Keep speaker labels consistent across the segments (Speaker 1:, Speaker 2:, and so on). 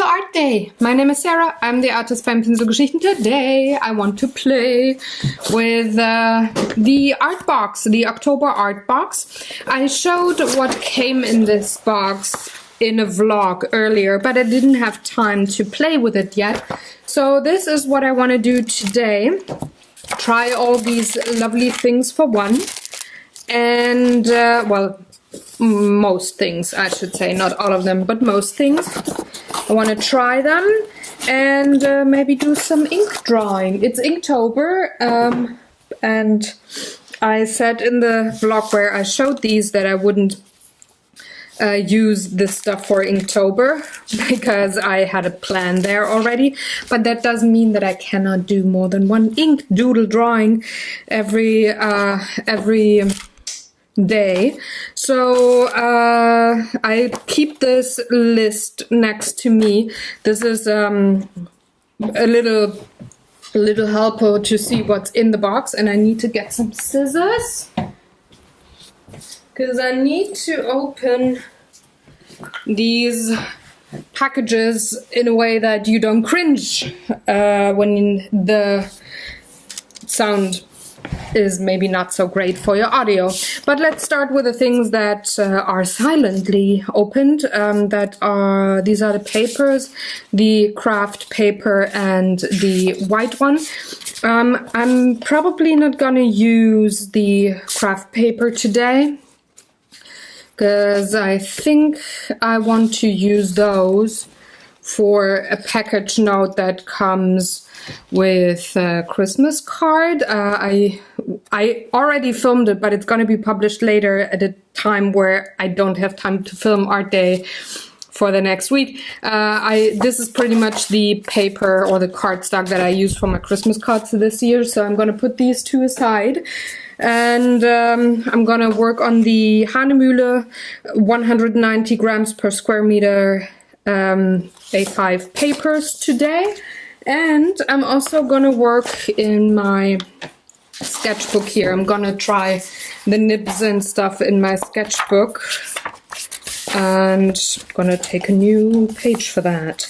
Speaker 1: to Art Day. My name is Sarah. I'm the artist beim Pinselgeschichten. Today I want to play with the art box, the October art box. I showed what came in this box in a vlog earlier, but I didn't have time to play with it yet. So this is what I want to do today. Try all these lovely things for one. And, well, most things, I should say, not all of them, but most things. I want to try them and maybe do some ink drawing. It's Inktober, and I said in the vlog where I showed these that I wouldn't use this stuff for Inktober because I had a plan there already, but that doesn't mean that I cannot do more than one ink doodle drawing every day. So I keep this list next to me. This is a little helper to see what's in the box, and I need to get some scissors because I need to open these packages in a way that you don't cringe when the sound is maybe not so great for your audio. But let's start with the things that are silently opened. These are the papers, the craft paper and the white one. I'm probably not gonna use the craft paper today because I think I want to use those for a package note that comes with a Christmas card. I already filmed it, but it's going to be published later at a time where I don't have time to film Art Day for the next week. This is pretty much the paper or the cardstock that I used for my Christmas cards this year, so I'm going to put these two aside. And I'm going to work on the Hahnemühle 190 grams per square meter A5 papers today. And I'm also gonna work in my sketchbook here. I'm gonna try the nibs and stuff in my sketchbook. And I'm gonna take a new page for that.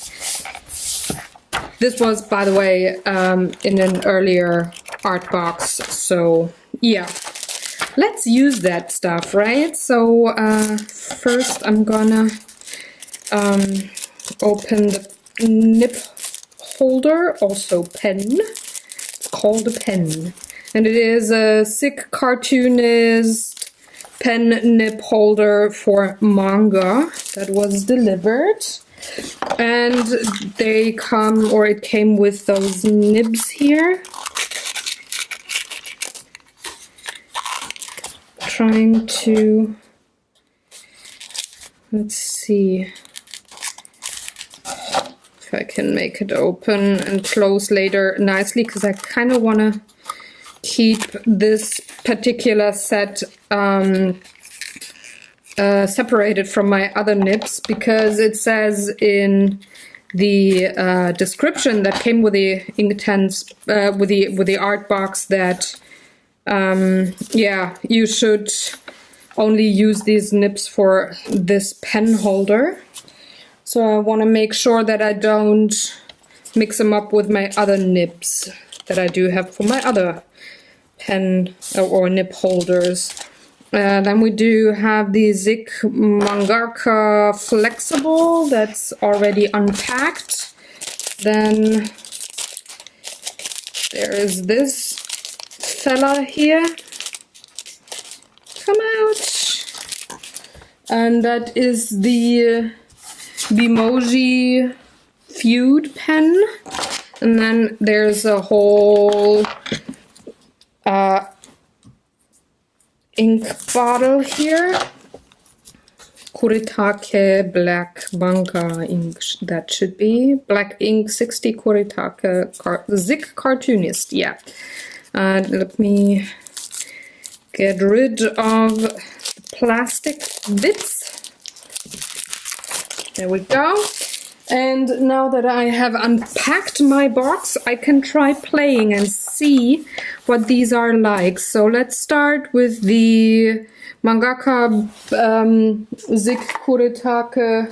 Speaker 1: This was, by the way, in an earlier art box. So, yeah. Let's use that stuff, right? So, first I'm gonna open the nib holder, also pen. It's called a pen, and it is a sick cartoonist pen nib holder for manga that was delivered, and they come, or it came with those nibs here. Trying to, let's see if I can make it open and close later nicely, because I kind of want to keep this particular set separated from my other nibs, because it says in the description that came with the Inktense with the art box that yeah, you should only use these nibs for this pen holder. So I want to make sure that I don't mix them up with my other nibs that I do have for my other pen or nib holders. Then we do have the Zig Mangaka Flexible that's already unpacked. Then there is this fella here. Come out. And that is the Bimoji Feud pen, and then there's a whole ink bottle here. Kuretake Black Banka ink, that should be black ink 60 Kuretake Zig Cartoonist. Yeah, let me get rid of the plastic bits. There we go. And now that I have unpacked my box, I can try playing and see what these are like. So let's start with the Mangaka Zig Kuretake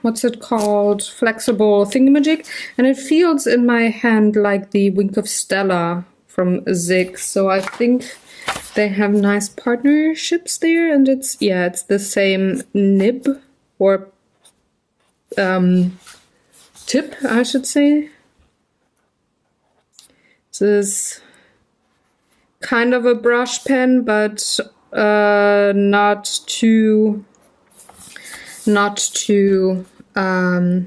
Speaker 1: what's it called, flexible thingamajig, and it feels in my hand like the Wink of Stella from Zig. So I think they have nice partnerships there, and it's the same nib or tip, I should say. This is kind of a brush pen, but not too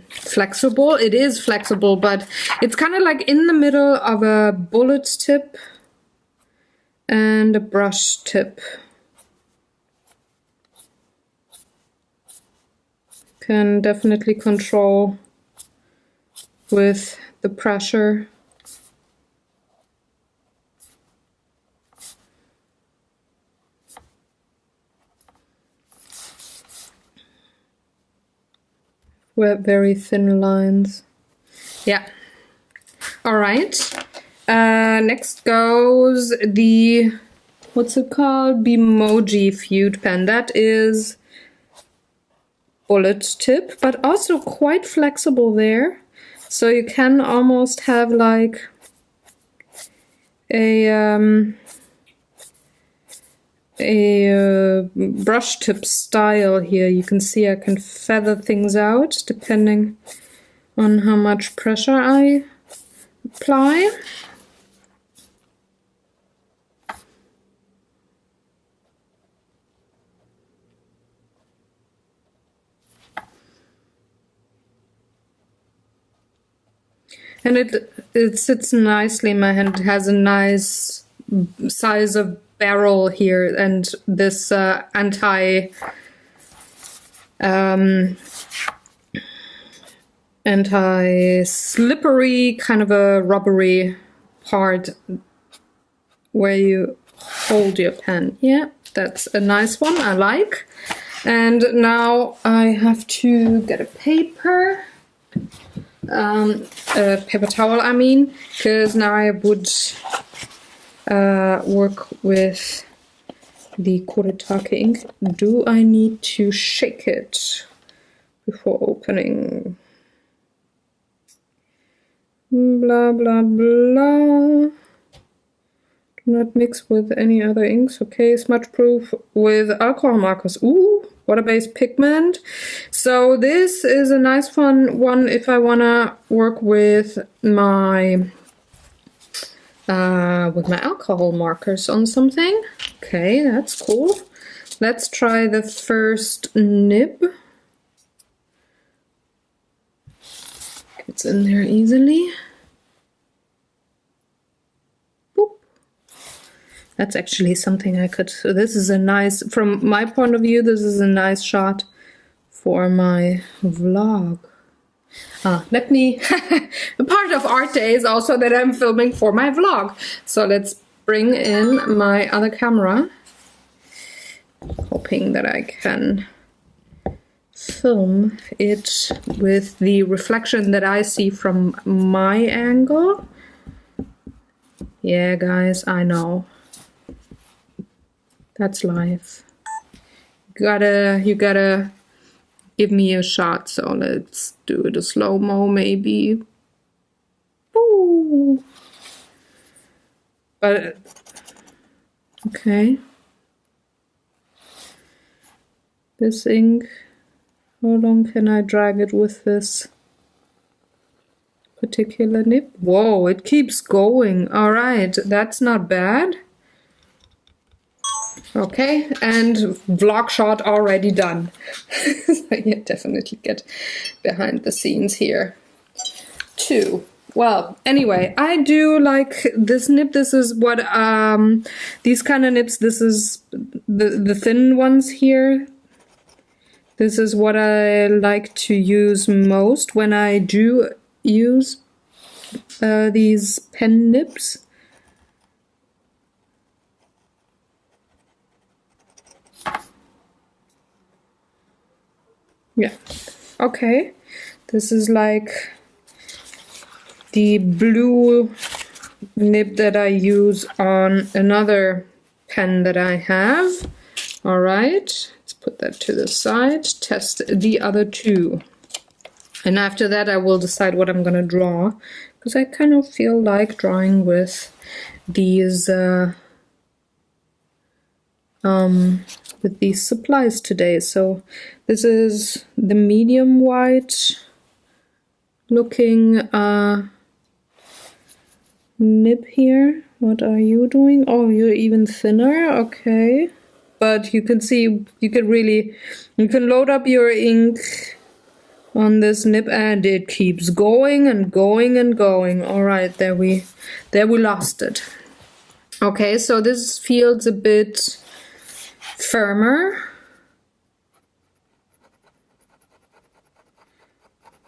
Speaker 1: flexible. It is flexible, but it's kind of like in the middle of a bullet tip and a brush tip. Can definitely control with the pressure. With very thin lines. Yeah. All right. Next goes the, what's it called? Bimoji Feud pen. That is bullet tip, but also quite flexible there. So you can almost have like a brush tip style here. You can see I can feather things out depending on how much pressure I apply. And it sits nicely in my hand. It has a nice size of barrel here, and this anti-slippery kind of a rubbery part where you hold your pen. Yeah, that's a nice one, I like. And now I have to get a paper. A paper towel, I mean, because now I would work with the Kuretake ink. Do I need to shake it before opening? Blah blah blah. Do not mix with any other inks. Okay, smudge proof with alcohol markers. Ooh, water-based pigment. So this is a nice fun one if I wanna work with my alcohol markers on something. Okay, that's cool. Let's try the first nib. It's in there easily. That's actually something I could, so this is a nice, from my point of view, this is a nice shot for my vlog. Let me, a part of ArtDay is also that I'm filming for my vlog. So let's bring in my other camera, hoping that I can film it with the reflection that I see from my angle. Yeah, guys, I know. That's life. You gotta give me a shot, so let's do it a slow-mo maybe. Ooh. But okay. This ink, how long can I drag it with this particular nib? Whoa, it keeps going. All right, that's not bad. Okay, and vlog shot already done. Yeah, definitely get behind the scenes here too. Well, anyway, I do like this nib. This is what these kind of nibs, this is the thin ones here. This is what I like to use most when I do use these pen nibs. Yeah, okay. This is like the blue nib that I use on another pen that I have. All right, let's put that to the side. Test the other two. And after that I will decide what I'm gonna draw, because I kind of feel like drawing with these supplies today. So this is the medium white looking nib here. What are you doing? Oh, you're even thinner. Okay, but you can see, you can load up your ink on this nib and it keeps going and going and going. All right, there we lost it. Okay, so this feels a bit firmer,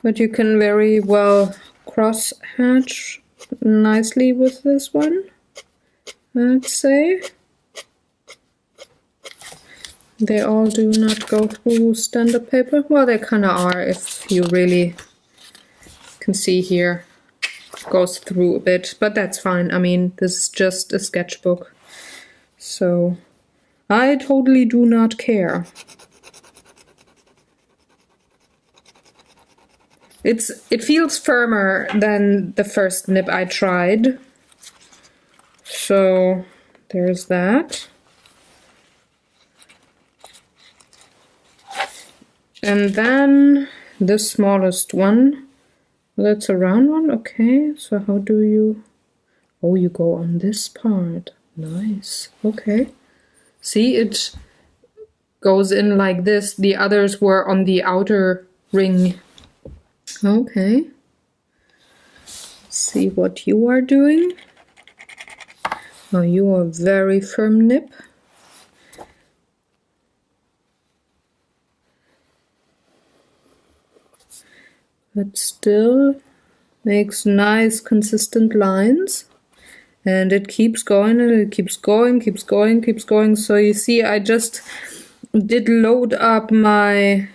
Speaker 1: but you can very well cross hatch nicely with this one, I'd say. They all do not go through standard paper. Well, they kind of are, if you really can see here. Goes through a bit, but that's fine. I mean, this is just a sketchbook, so I totally do not care. It feels firmer than the first nib I tried, so there's that. And then the smallest one, that's a round one. Okay, so how do you, oh, you go on this part. Nice. Okay, see, it goes in like this. The others were on the outer ring. Okay, see what you are doing. Oh, you are very firm nib. But still makes nice consistent lines, and it keeps going and it keeps going, keeps going, keeps going. So you see, I just did load up my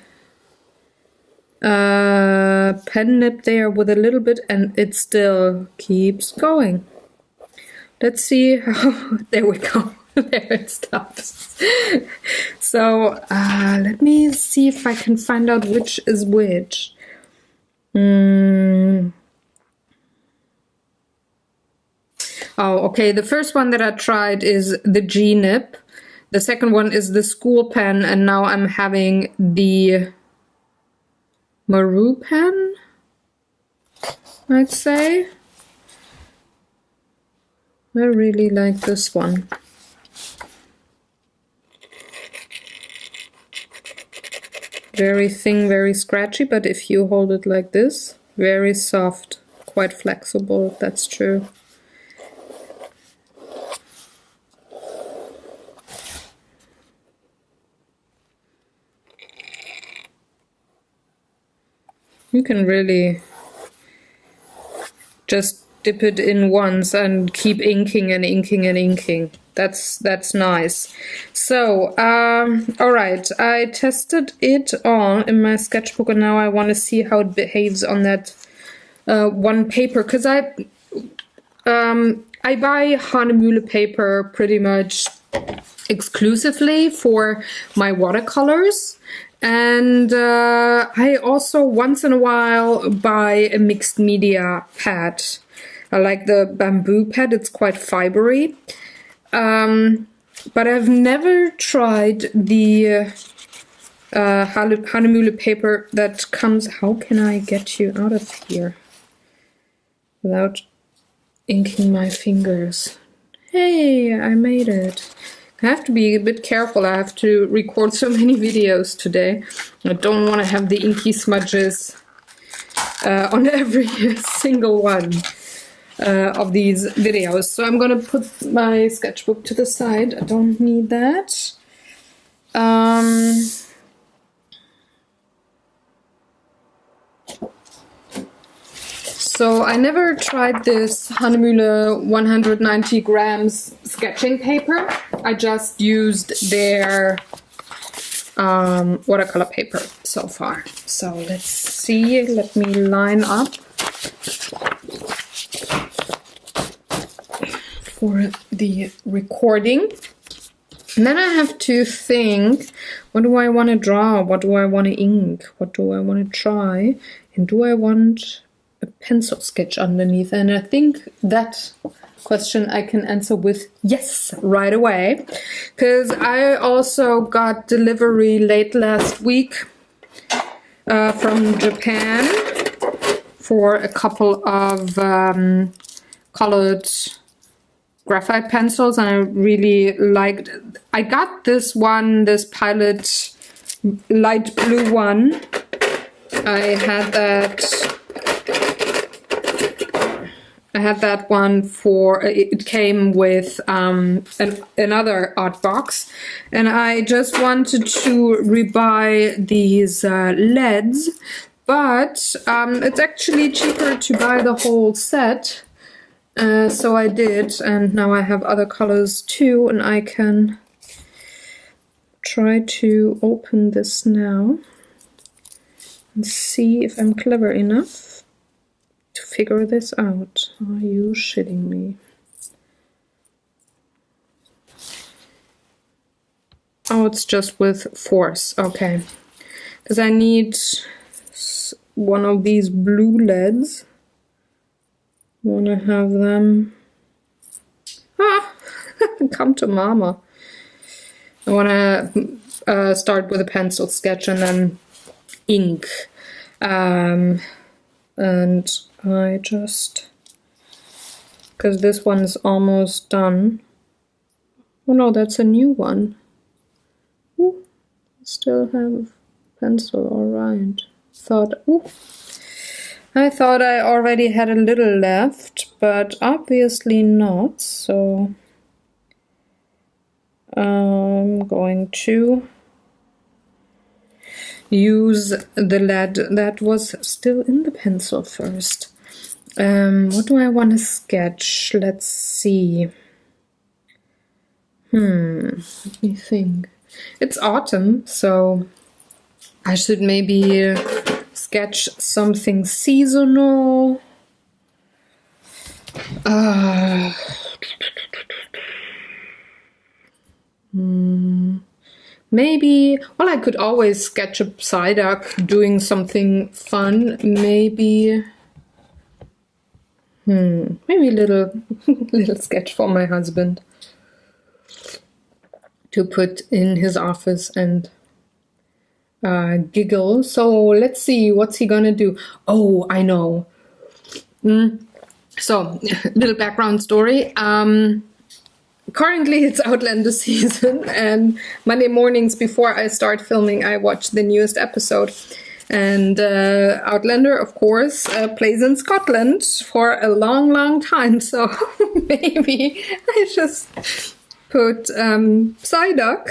Speaker 1: pen nib there with a little bit, and it still keeps going. Let's see how, there we go. There it stops. So let me see if I can find out which is which. Oh, okay, the first one that I tried is the G nib. The second one is the school pen, and now I'm having the Maru pen, I'd say. I really like this one. Very thin, very scratchy, but if you hold it like this, very soft, quite flexible, that's true. You can really just dip it in once and keep inking and inking and inking. That's nice. So, all right, I tested it on in my sketchbook, and now I want to see how it behaves on that one paper, because I buy Hahnemühle paper pretty much exclusively for my watercolors, and I also once in a while buy a mixed media pad. I like the bamboo pad, it's quite fibery. But I've never tried the Hahnemühle paper that comes. How can I get you out of here without inking my fingers? Hey, I made it. I have to be a bit careful. I have to record so many videos today. I don't want to have the inky smudges on every single one of these videos. So I'm gonna put my sketchbook to the side. I don't need that. So I never tried this Hahnemühle 190 grams sketching paper. I just used their watercolor paper so far. So let's see, let me line up for the recording. And then I have to think, what do I want to draw? What do I want to ink? What do I want to try And do I want a pencil sketch underneath? And I think that question I can answer with yes right away, because I also got delivery late last week from Japan for a couple of colored graphite pencils, and I really liked it. I got this one, this Pilot light blue one. I had that one for, it came with another art box, and I just wanted to rebuy these LEDs, but it's actually cheaper to buy the whole set, so I did, and now I have other colors too, and I can try to open this now and see if I'm clever enough to figure this out. Are you shitting me? Oh, it's just with force. Okay. Because I need one of these blue LEDs. I want to have them... Ah! Come to mama. I want to start with a pencil sketch and then ink. And I just... because this one's almost done. Oh no, that's a new one. Ooh, still have pencil, alright. I thought I already had a little left, but obviously not, so I'm going to use the lead that was still in the pencil first. What do I want to sketch? Let's see. Let me think. It's autumn, so I should maybe sketch something seasonal. Maybe, well, I could always sketch a Psyduck doing something fun. Maybe maybe a little sketch for my husband to put in his office and giggle. So let's see, what's he gonna do? Oh, I know. So, little background story. Currently it's Outlander season, and Monday mornings before I start filming, I watch the newest episode. And Outlander, of course, plays in Scotland for a long, long time. So maybe I just put Psyduck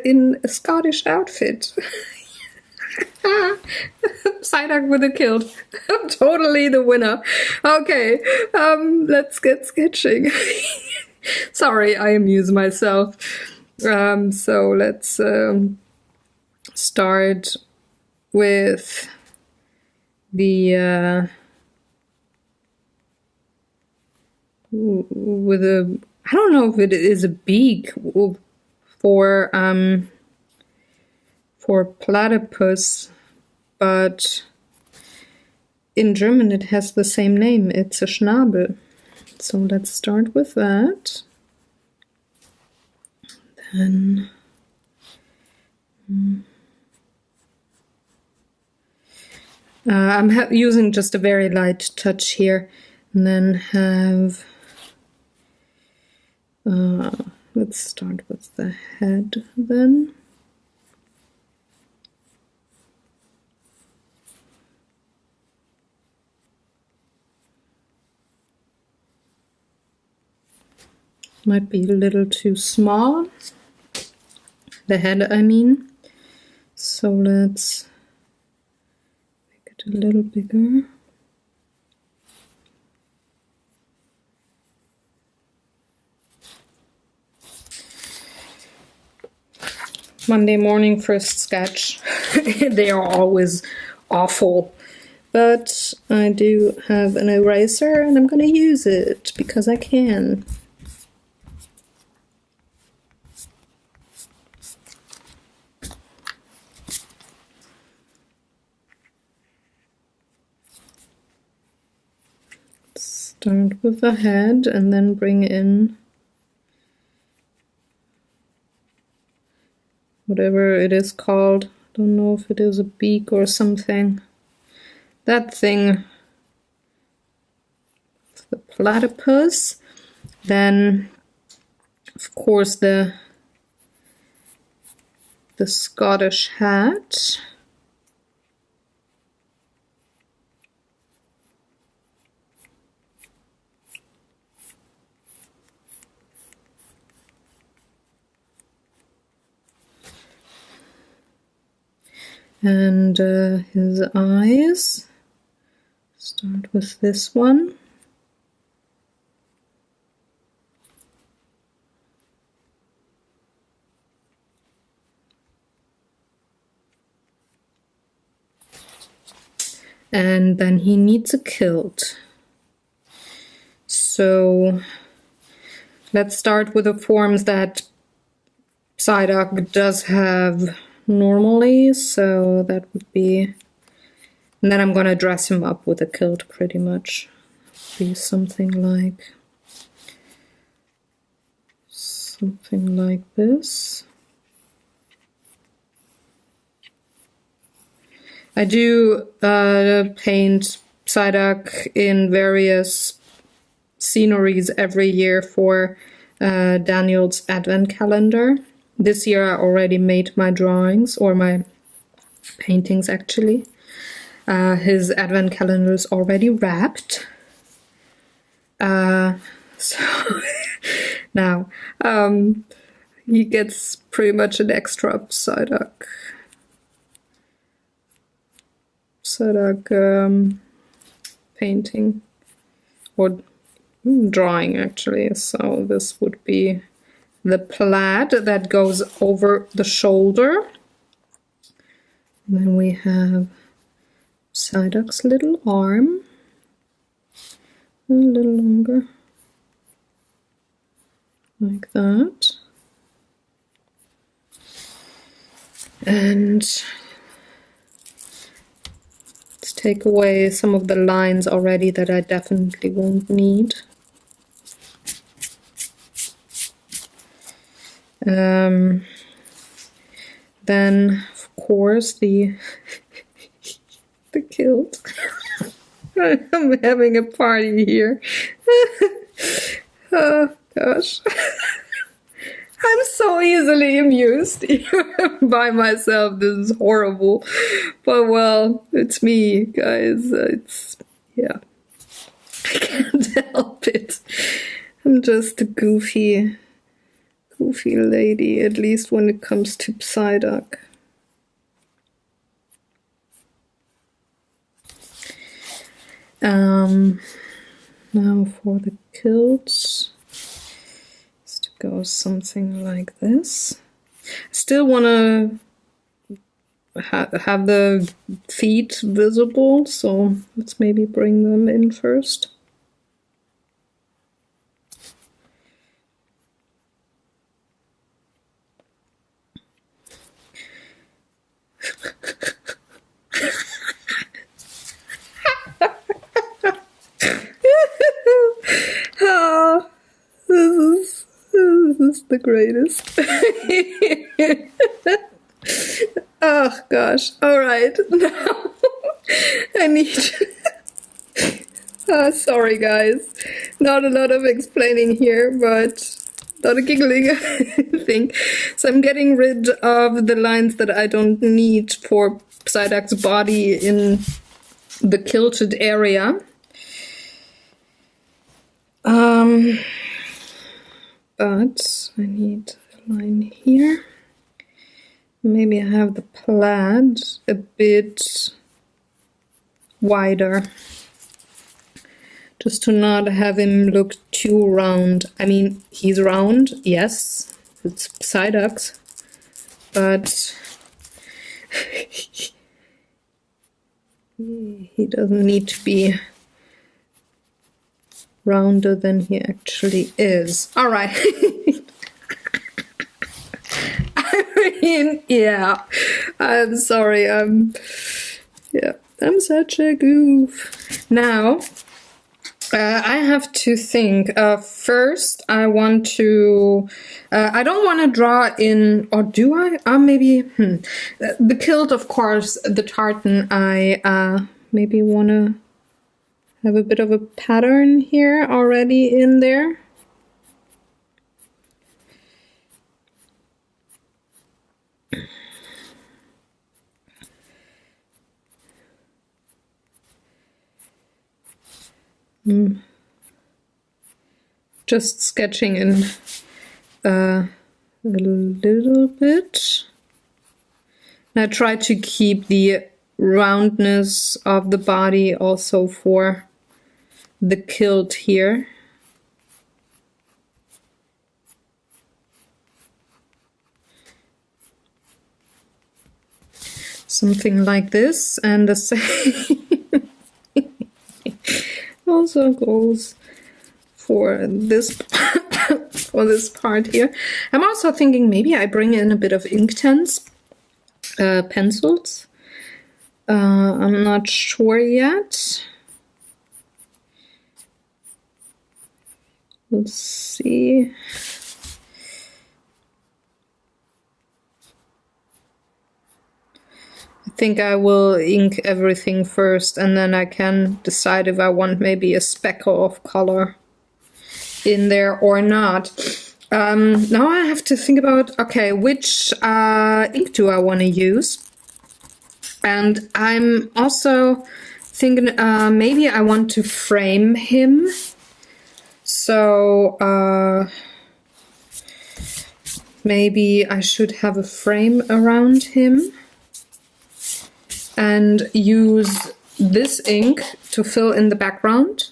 Speaker 1: in a Scottish outfit. Psyduck with a kilt. Totally the winner. Okay, let's get sketching. Sorry, I amuse myself. So let's start with the with a, I don't know if it is a beak for platypus, but in German it has the same name. It's a Schnabel. So let's start with that. Then I'm using just a very light touch here, and then have let's start with the head then. Might be a little too small, the head I mean, so let's make it a little bigger. Monday morning first sketch. They are always awful, but I do have an eraser and I'm gonna use it because I can. Start with the head and then bring in whatever it is called. I don't know if it is a beak or something. That thing, the platypus. Then, of course, the Scottish hat. And his eyes. Start with this one. And then he needs a kilt. So let's start with the forms that Psyduck does have normally. So that would be, and then I'm gonna dress him up with a kilt pretty much. Be something like this. I do paint Psyduck in various sceneries every year for Daniel's advent calendar. This year I already made my drawings, or my paintings actually. His advent calendar is already wrapped. So now he gets pretty much an extra Psyduck painting, or drawing actually. So this would be the plaid that goes over the shoulder. And then we have Psyduck's little arm, a little longer, like that. And let's take away some of the lines already that I definitely won't need. Then, of course, the kilt. I'm having a party here. Oh, gosh. I'm so easily amused by myself. This is horrible. But, well, it's me, guys. It's, yeah. I can't help it. I'm just a goofy lady, at least when it comes to Psyduck. Now for the kilts, it's to go something like this. I still want to have the feet visible, so let's maybe bring them in first. Oh, this is the greatest. Oh gosh. All right. Now I need sorry guys. Not a lot of explaining here, but not a giggling thing. So I'm getting rid of the lines that I don't need for Psyduck's body in the kilted area. But I need a line here. Maybe I have the plaid a bit wider, just to not have him look too round. I mean, he's round, yes, it's Psyduck's, but he doesn't need to be rounder than he actually is. All right. I mean, yeah, I'm sorry. I'm such a goof. Now, I have to think. First, I want to. I don't want to draw in, or do I? Maybe. The kilt, of course. The tartan. I maybe want to have a bit of a pattern here already in there. Just sketching in a little bit. I try to keep the roundness of the body also for the kilt here. Something like this, and the same also goes for this for this part here. I'm also thinking maybe I bring in a bit of Inktense pencils. I'm not sure yet. Let's see. I think I will ink everything first, and then I can decide if I want maybe a speckle of color in there or not. Now I have to think about, okay, which ink do I want to use? And I'm also thinking maybe I want to frame him. So maybe I should have a frame around him and use this ink to fill in the background,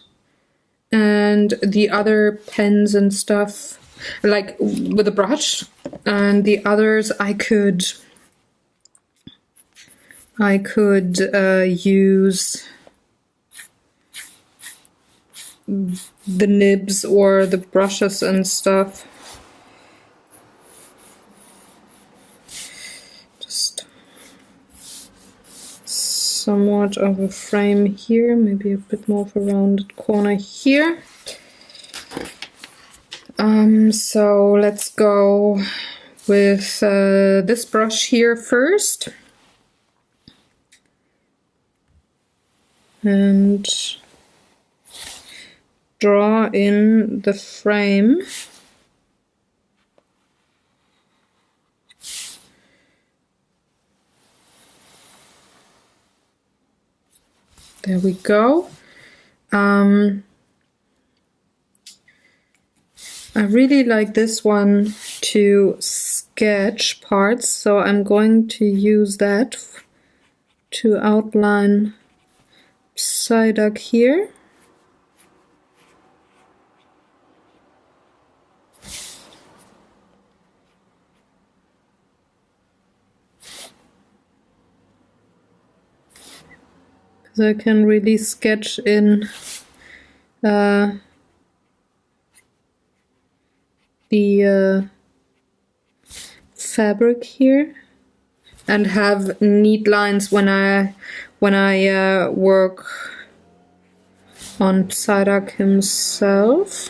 Speaker 1: and the other pens and stuff, like with a brush, and the others I could use the nibs or the brushes and stuff. Just somewhat of a frame here, maybe a bit more of a rounded corner here. So let's go with this brush here first, and draw in the frame. There we go. I really like this one to sketch parts, so I'm going to use that to outline Psyduck here. Because I can really sketch in the fabric here, and have neat lines when I work on Psyduck himself,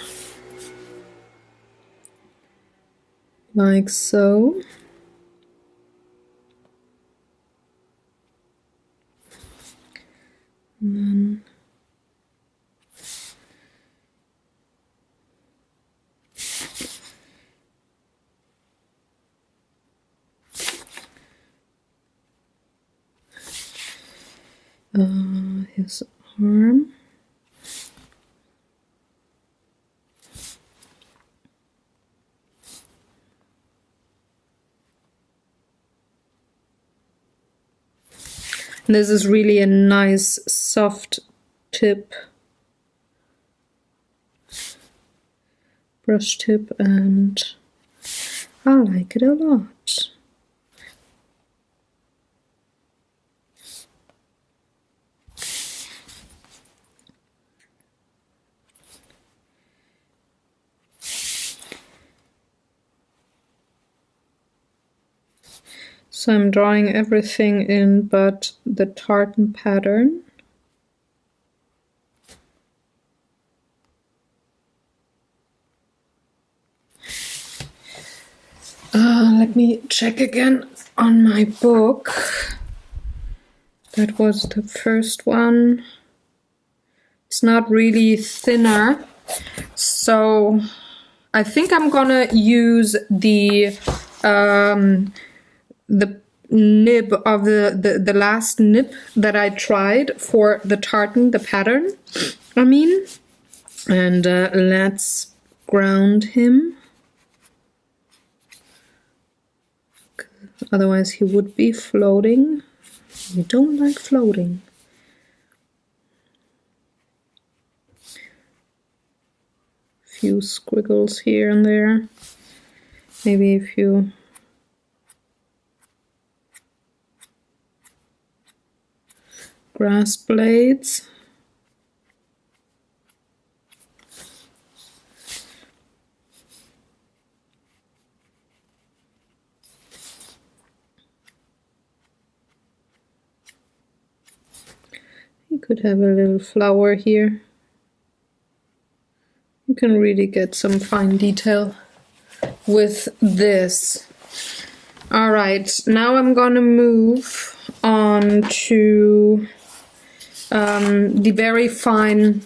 Speaker 1: like so. And then his arm. And this is really a nice soft tip, brush tip, and I like it a lot. So I'm drawing everything in but the tartan pattern. Let me check again on my book. That was the first one. It's not really thinner, so I think I'm gonna use the nib of the last nib that I tried for the tartan, the pattern, I mean. And let's ground him. Otherwise he would be floating. We don't like floating. Few squiggles here and there. Maybe a few grass blades. You could have a little flower here. You can really get some fine detail with this. All right, now I'm gonna move on to the very fine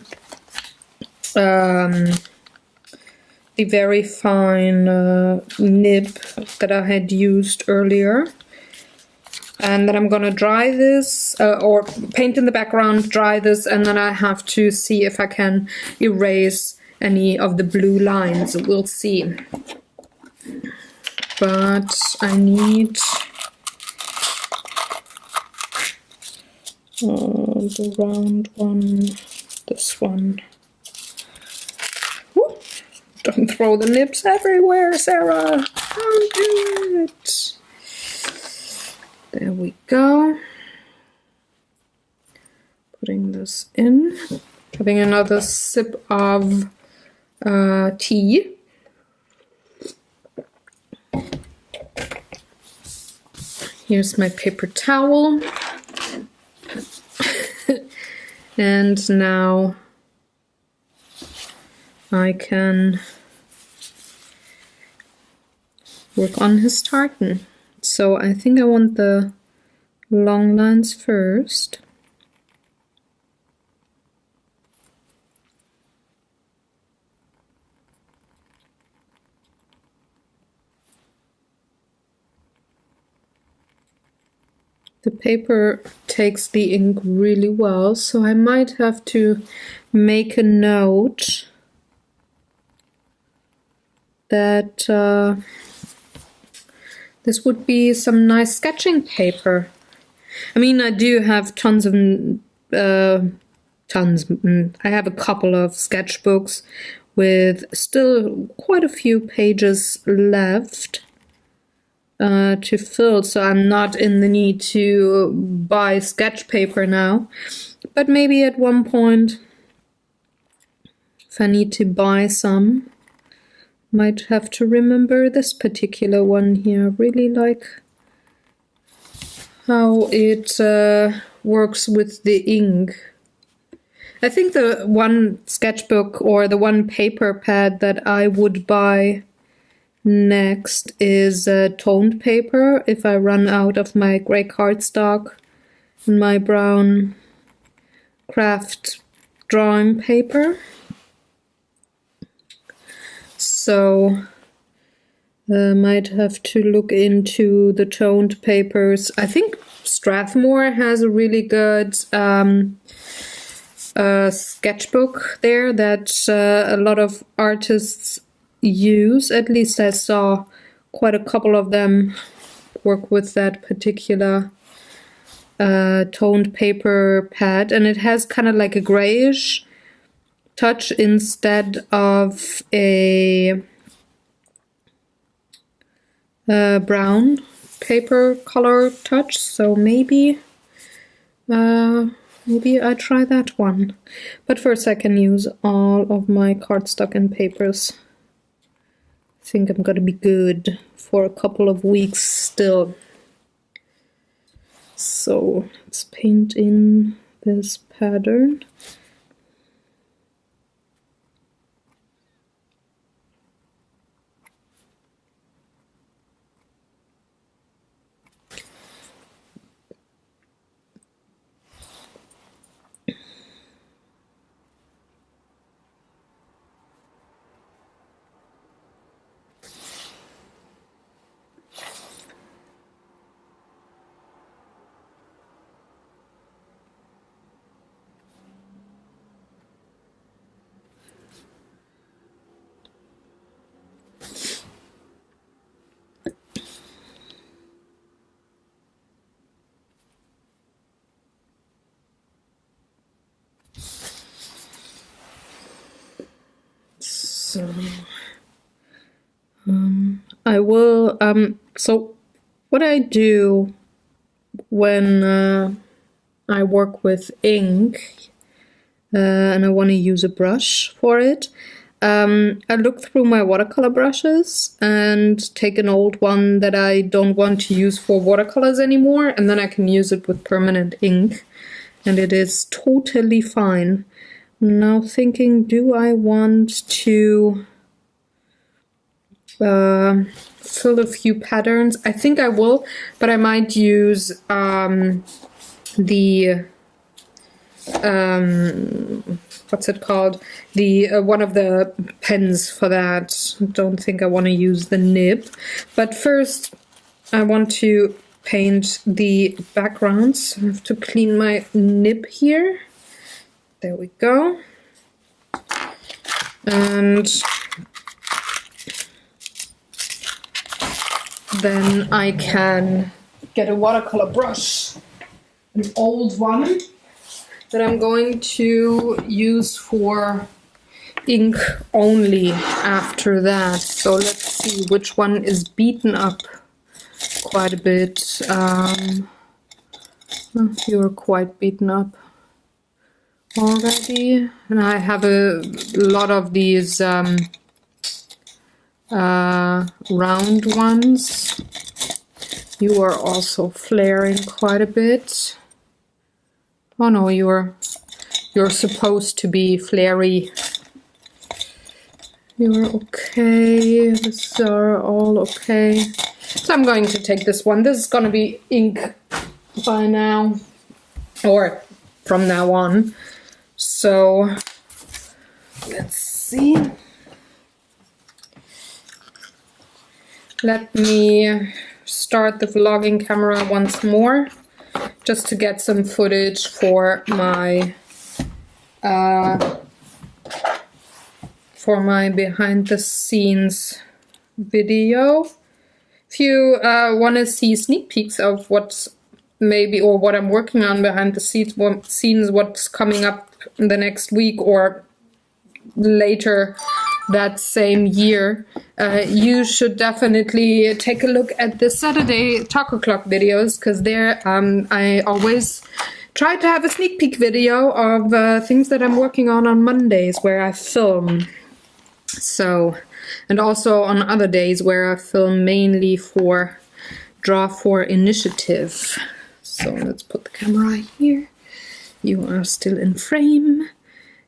Speaker 1: nib that I had used earlier. And then I'm gonna dry this, or paint in the background, dry this, and then I have to see if I can erase any of the blue lines. We'll see. But I need the round one, this one. Woo! Don't throw the nibs everywhere, Sarah. Don't do it. There we go. Putting this in. Having another sip of tea. Here's my paper towel. And now I can work on his tartan. So I think I want the long lines first. The paper takes the ink really well, so I might have to make a note that this would be some nice sketching paper. I mean, I do have tons of I have a couple of sketchbooks with still quite a few pages left to fill, so I'm not in the need to buy sketch paper now. But maybe at one point, if I need to buy some, might have to remember this particular one here. I really like how it works with the ink. I think the one sketchbook or the one paper pad that I would buy next is toned paper if I run out of my grey cardstock and my brown craft drawing paper. So might have to look into the toned papers. I think Strathmore has a really good sketchbook there that a lot of artists use. At least I saw quite a couple of them work with that particular toned paper pad, and it has kind of like a grayish touch instead of a brown paper color touch. So maybe I try that one. But first I can use all of my cardstock and papers. I think I'm gonna be good for a couple of weeks still. So let's paint in this pattern. So I will, so what I do when I work with ink and I want to use a brush for it, I look through my watercolor brushes and take an old one that I don't want to use for watercolors anymore, and then I can use it with permanent ink, and it is totally fine. I'm now thinking, do I want to fill a few patterns? I think I will, but I might use the what's it called? The one of the pens for that. I don't think I want to use the nib. But first, I want to paint the backgrounds. I have to clean my nib here. There we go. And then I can get a watercolor brush, an old one that I'm going to use for ink only after that. So let's see which one is beaten up quite a bit. You're quite beaten up already. And I have a lot of these round ones. You are also flaring quite a bit. Oh no, you're supposed to be flary. You're okay. These are all okay. So I'm going to take this one. This is going to be ink by now, or from now on. So let's see. Let me start the vlogging camera once more, just to get some footage for my behind the scenes video. If you want to see sneak peeks of what's maybe, or what I'm working on behind the scenes, what's coming up in the next week or later that same year, you should definitely take a look at the Saturday Talk O'Clock videos, because there I always try to have a sneak peek video of things that I'm working on Mondays where I film. So, and also on other days where I film mainly for Draw for Initiative. So let's put the camera here. You are still in frame.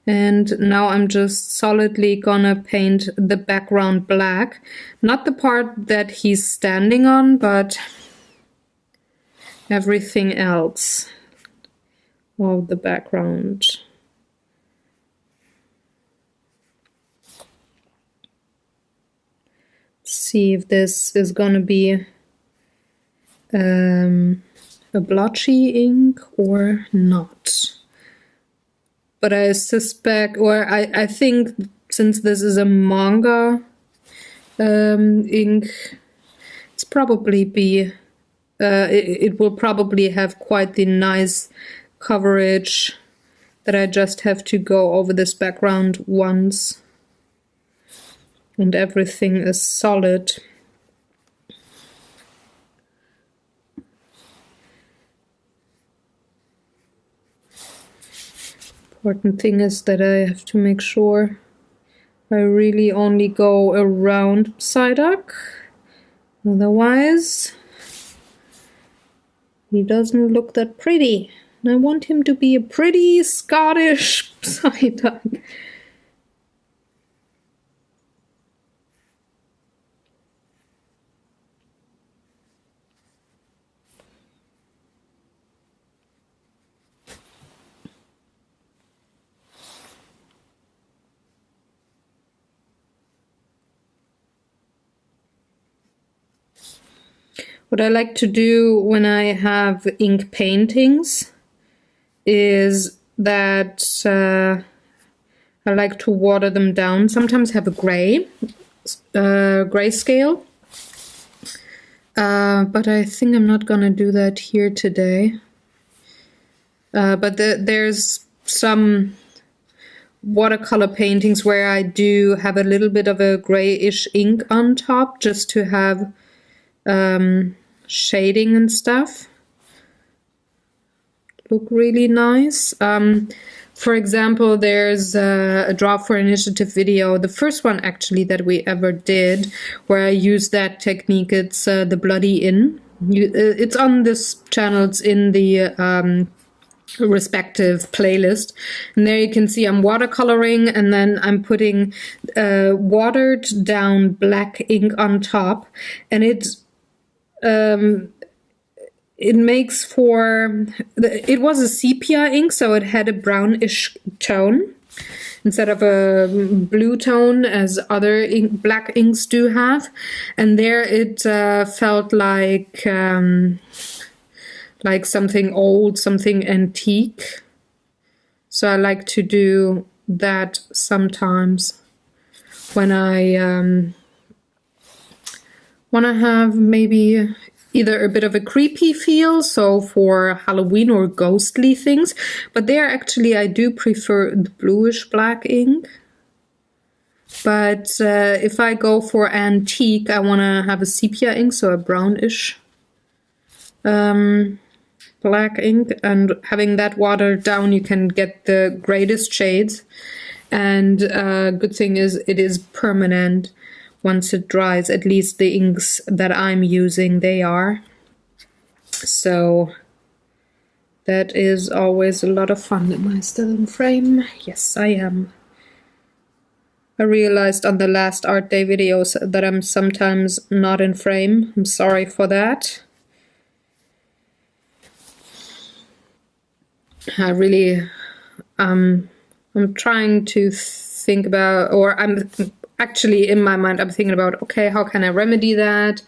Speaker 1: And now I'm just solidly gonna paint the background black. Not the part that he's standing on, but everything else of the background. Let's see if this is gonna be a blotchy ink or not. But I suspect, or I think, since this is a manga ink, it's probably be, it will probably have quite the nice coverage that I just have to go over this background once. And everything is solid. Important thing is that I have to make sure I really only go around Psyduck. Otherwise, he doesn't look that pretty. And I want him to be a pretty Scottish Psyduck. What I like to do when I have ink paintings is that I like to water them down. Sometimes have a grayscale, but I think I'm not gonna do that here today. But there's some watercolor paintings where I do have a little bit of a grayish ink on top just to have shading and stuff. Look really nice. For example, there's a Draw for Initiative video, the first one actually that we ever did, where I used that technique. It's the Bloody Inn. It's on this channel, it's in the respective playlist, and there you can see I'm watercoloring, and then I'm putting watered down black ink on top, and it makes for, it was a sepia ink, so it had a brownish tone instead of a blue tone as other black inks do have, and there it felt like something old, something antique. So I like to do that sometimes when I want to have maybe either a bit of a creepy feel, so for Halloween or ghostly things. But there actually I do prefer the bluish black ink. But if I go for antique, I want to have a sepia ink, so a brownish black ink, and having that watered down you can get the greatest shades, and good thing is it is permanent once it dries. At least the inks that I'm using, they are. So that is always a lot of fun. Am I still in frame? Yes, I am. I realized on the last Art Day videos that I'm sometimes not in frame. I'm sorry for that. I really, I'm trying to think about, or I'm actually in my mind, I'm thinking about, okay, how can I remedy that?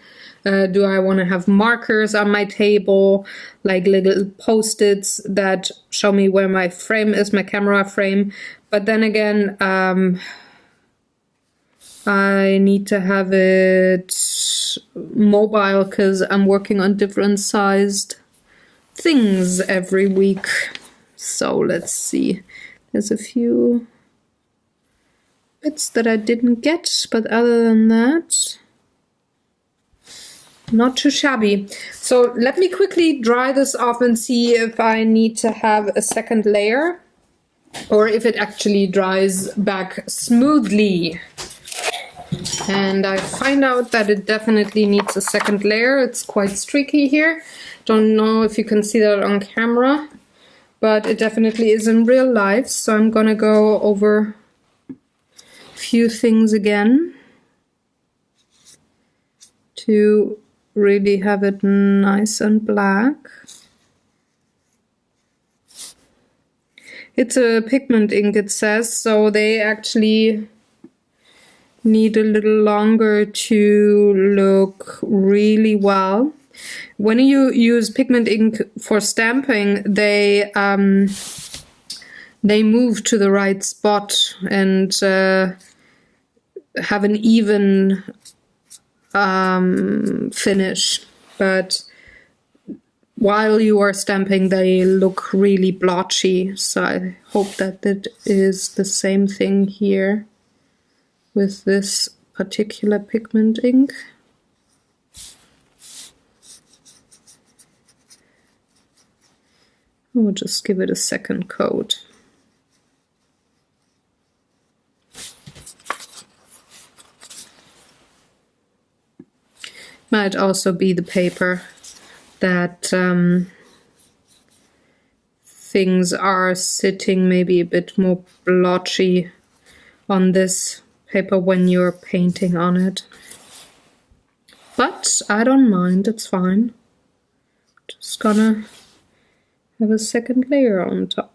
Speaker 1: Do I want to have markers on my table, like little post-its that show me where my frame is, my camera frame? But then again, I need to have it mobile because I'm working on different sized things every week. So let's see, there's a few bits that I didn't get, but other than that, not too shabby. So let me quickly dry this off and see if I need to have a second layer or if it actually dries back smoothly. And I find out that it definitely needs a second layer. It's quite streaky here. Don't know if you can see that on camera, but it definitely is in real life. So I'm gonna go over a few things again to really have it nice and black. It's a pigment ink, it says, so they actually need a little longer to look really well. When you use pigment ink for stamping, they move to the right spot and have an even finish. But while you are stamping, they look really blotchy. So I hope that it is the same thing here with this particular pigment ink. We'll just give it a second coat. Might also be the paper that things are sitting maybe a bit more blotchy on this paper when you're painting on it. But I don't mind, it's fine. Just gonna have a second layer on top.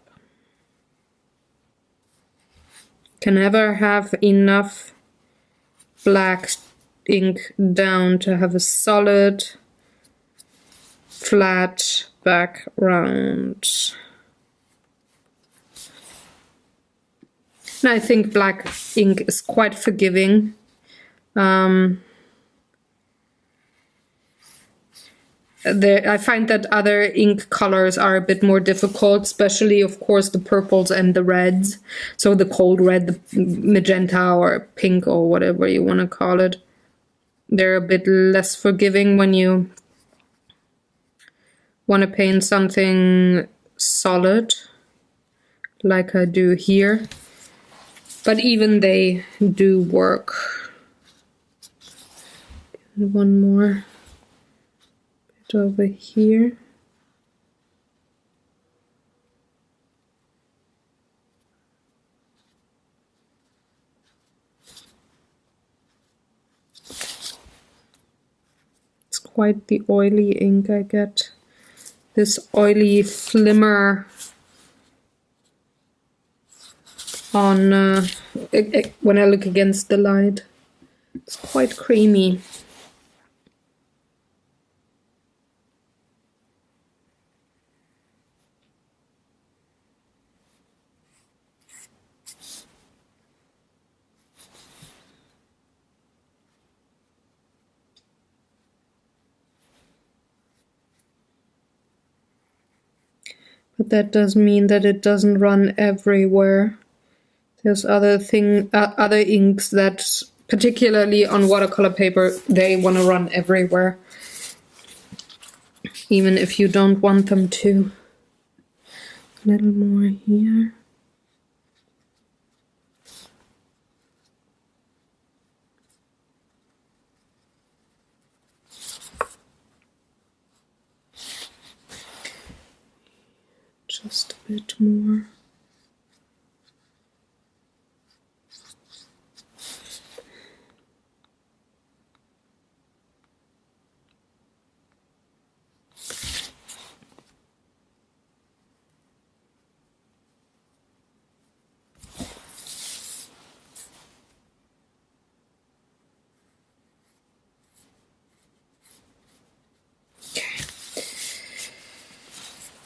Speaker 1: Can never have enough black ink down to have a solid flat background. And I think black ink is quite forgiving. I find that other ink colors are a bit more difficult, especially, of course, the purples and the reds. So the cold red, the magenta or pink or whatever you want to call it. They're a bit less forgiving when you want to paint something solid, like I do here. But even they do work. One more bit over here. It's quite the oily ink I get. This oily flimmer on when I look against the light. It's quite creamy. But that doesn't mean that it doesn't run everywhere. There's other inks that, particularly on watercolor paper, they want to run everywhere, even if you don't want them to. A little more here. Just a bit more.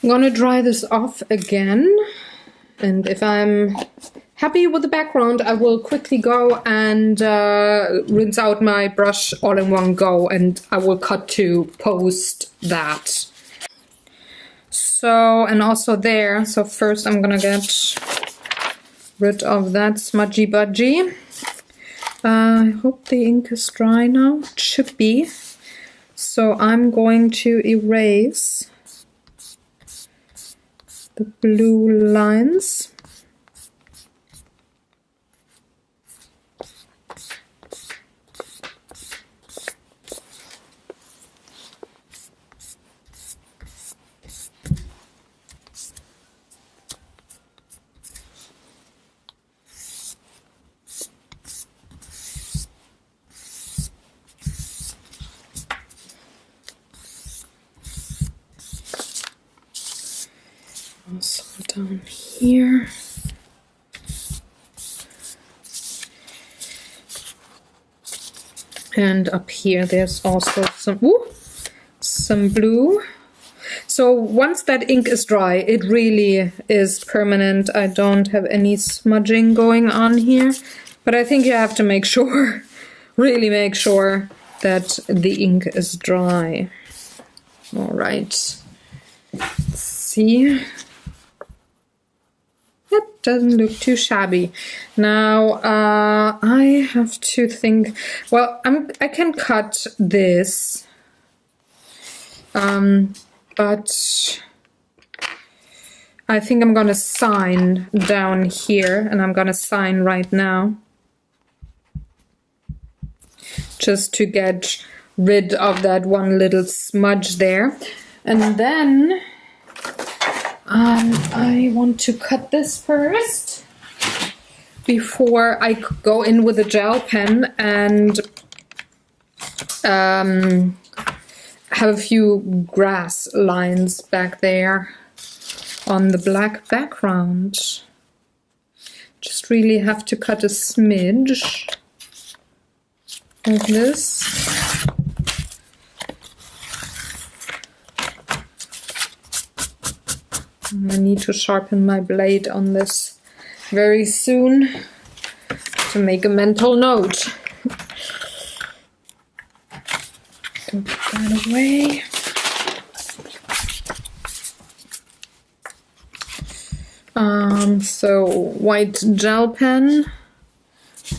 Speaker 1: I'm gonna dry this off again, and if I'm happy with the background, I will quickly go and rinse out my brush all in one go, and I will cut to post that. So, and also there, so first I'm gonna get rid of that smudgy budgie. I hope the ink is dry now. It should be. So I'm going to erase the blue lines. Also down here. And up here there's also some blue. So once that ink is dry, it really is permanent. I don't have any smudging going on here, but I think you have to make sure, really make sure that the ink is dry. All right, let's see. That doesn't look too shabby. Now I have to think. Well, I can cut this, but I think I'm gonna sign down here, and I'm gonna sign right now, just to get rid of that one little smudge there, and then. I want to cut this first before I go in with a gel pen and have a few grass lines back there on the black background. Just really have to cut a smidge of this. I need to sharpen my blade on this very soon to make a mental note. Put that away. So white gel pen.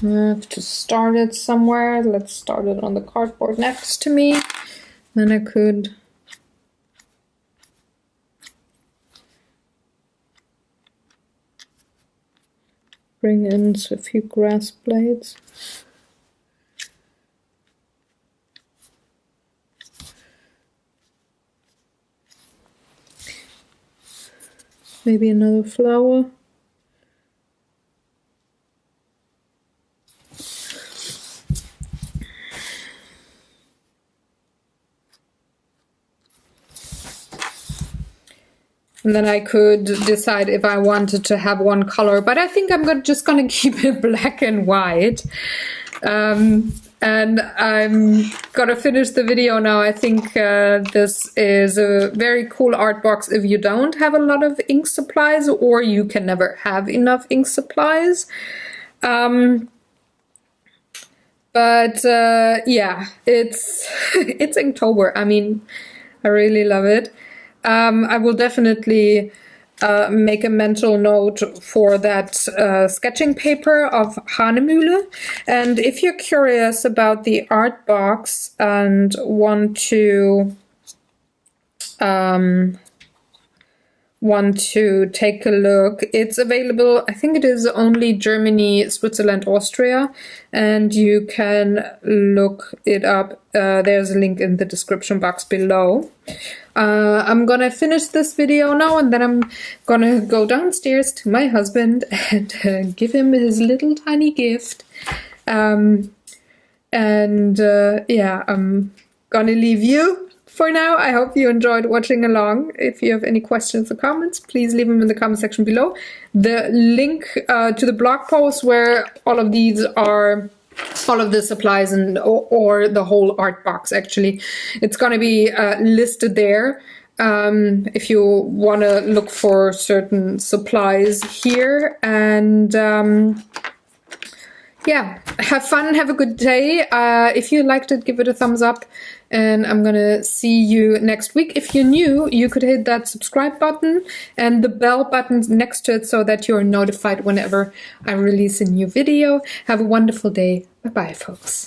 Speaker 1: I have to start it somewhere. Let's start it on the cardboard next to me. Then I could bring in a few grass blades. Maybe another flower. And then I could decide if I wanted to have one color, but I think I'm just gonna keep it black and white. And I'm gonna finish the video now. I think this is a very cool art box if you don't have a lot of ink supplies, or you can never have enough ink supplies. But yeah, it's it's October. I mean, I really love it. I will definitely make a mental note for that sketching paper of Hanemühle. And if you're curious about the art box and want to take a look, it's available. I think it is only Germany, Switzerland, Austria, and you can look it up. There's a link in the description box below. I'm gonna finish this video now, and then I'm gonna go downstairs to my husband and give him his little tiny gift. Yeah, I'm gonna leave you for now. I hope you enjoyed watching along. If you have any questions or comments, please leave them in the comment section below. The link to the blog post where all of these are, all of the supplies and or the whole art box, actually, it's going to be listed there if you want to look for certain supplies here. And yeah, have fun, have a good day. If you liked it, give it a thumbs up, and I'm gonna see you next week. If you're new, you could hit that subscribe button and the bell button next to it so that you're notified whenever I release a new video. Have a wonderful day. Bye bye, folks.